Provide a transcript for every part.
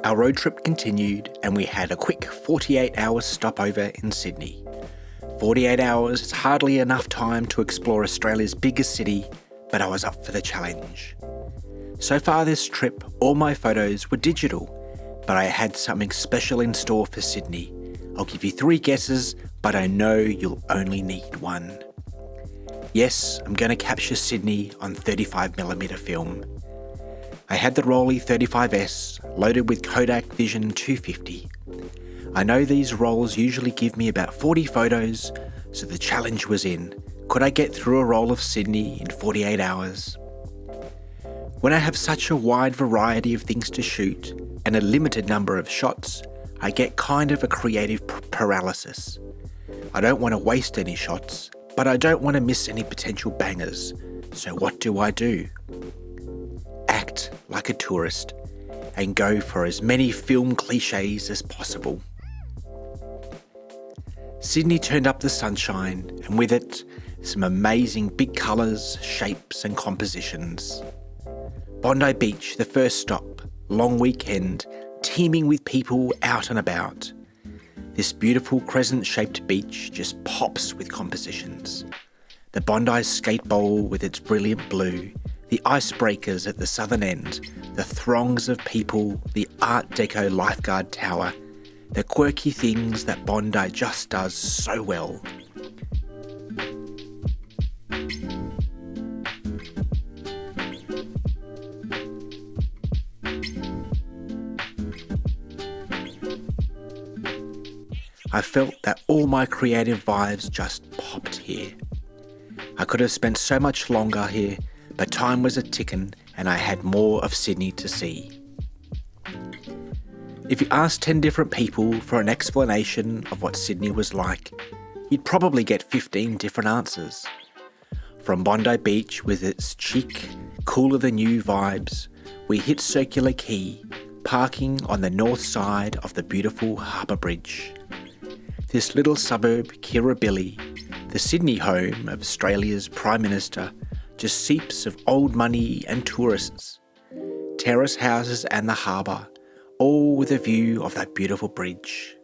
Our road trip continued and we had a quick 48-hour stopover in Sydney. 48 hours is hardly enough time to explore Australia's biggest city, but I was up for the challenge. So far this trip, all my photos were digital, but I had something special in store for Sydney. I'll give you 3 guesses, but I know you'll only need 1. Yes, I'm going to capture Sydney on 35mm film. I had the Rollei 35S loaded with Kodak Vision 250. I know these rolls usually give me about 40 photos, so the challenge was in. Could I get through a roll of Sydney in 48 hours? When I have such a wide variety of things to shoot and a limited number of shots, I get kind of a creative paralysis. I don't want to waste any shots, but I don't want to miss any potential bangers. So what do? Act like a tourist and go for as many film cliches as possible. Sydney turned up the sunshine, and with it, some amazing big colours, shapes and compositions. Bondi Beach, the first stop, long weekend, teeming with people out and about. This beautiful crescent-shaped beach just pops with compositions. The Bondi skate bowl with its brilliant blue, the icebreakers at the southern end, the throngs of people, the Art Deco lifeguard tower, the quirky things that Bondi just does so well. I felt that all my creative vibes just popped here. I could have spent so much longer here, but time was a ticking and I had more of Sydney to see. If you asked 10 different people for an explanation of what Sydney was like, you'd probably get 15 different answers. From Bondi Beach with its chic, cooler than you vibes, we hit Circular Quay, parking on the north side of the beautiful Harbour Bridge. This little suburb, Kirribilli, the Sydney home of Australia's Prime Minister, just seeps of old money and tourists, terrace houses and the harbour, all with a view of that beautiful bridge.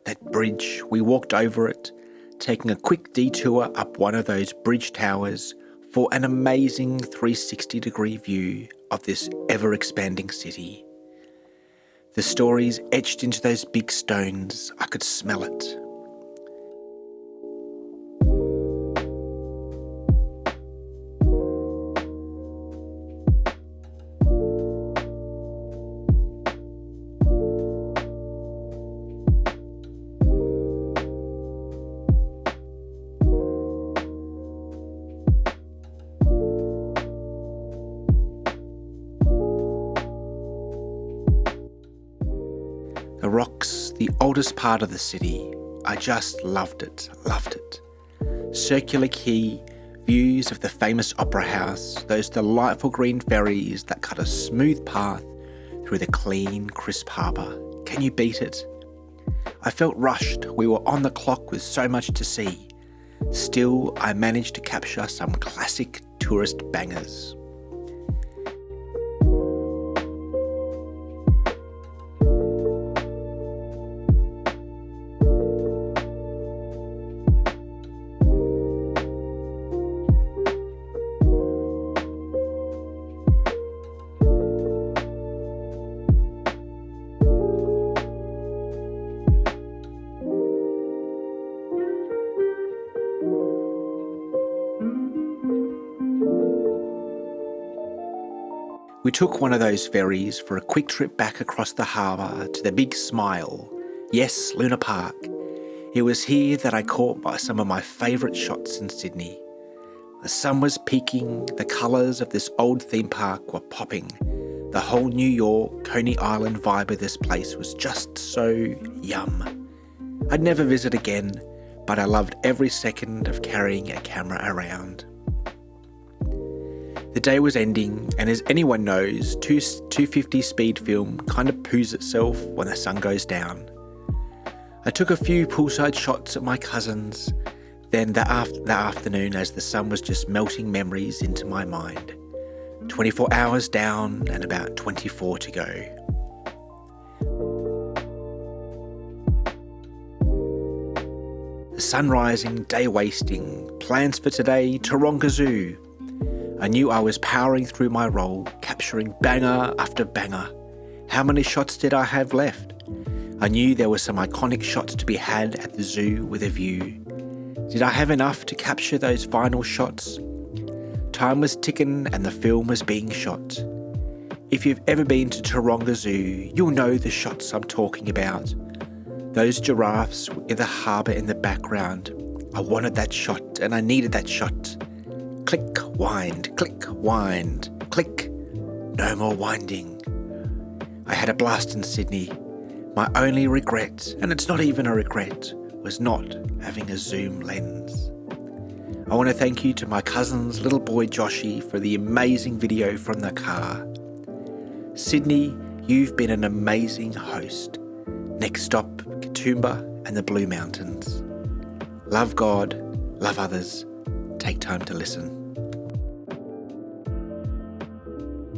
That bridge, we walked over it, taking a quick detour up one of those bridge towers for an amazing 360-degree view of this ever-expanding city. The stories etched into those big stones, I could smell it. The rocks, the oldest part of the city. I just loved it. Circular Quay, views of the famous Opera House, those delightful green ferries that cut a smooth path through the clean, crisp harbour. Can you beat it? I felt rushed. We were on the clock with so much to see. Still, I managed to capture some classic tourist bangers. We took one of those ferries for a quick trip back across the harbour to the Big Smile. Yes, Luna Park. It was here that I caught by some of my favourite shots in Sydney. The sun was peaking, the colours of this old theme park were popping. The whole New York, Coney Island vibe of this place was just so yum. I'd never visit again, but I loved every second of carrying a camera around. The day was ending, and as anyone knows, 250 speed film kind of poos itself when the sun goes down. I took a few poolside shots at my cousins, then the afternoon as the sun was just melting memories into my mind. 24 hours down and about 24 to go. The sun rising, day wasting, plans for today, Taronga Zoo. I knew I was powering through my roll, capturing banger after banger. How many shots did I have left? I knew there were some iconic shots to be had at the zoo with a view. Did I have enough to capture those final shots? Time was ticking and the film was being shot. If you've ever been to Taronga Zoo, you'll know the shots I'm talking about. Those giraffes with the harbour in the background. I wanted that shot and I needed that shot. Click, wind, click, no more winding. I had a blast in Sydney. My only regret, and it's not even a regret, was not having a zoom lens. I want to thank you to my cousin's little boy Joshy for the amazing video from the car. Sydney, you've been an amazing host. Next stop, Katoomba and the Blue Mountains. Love God, love others, take time to listen.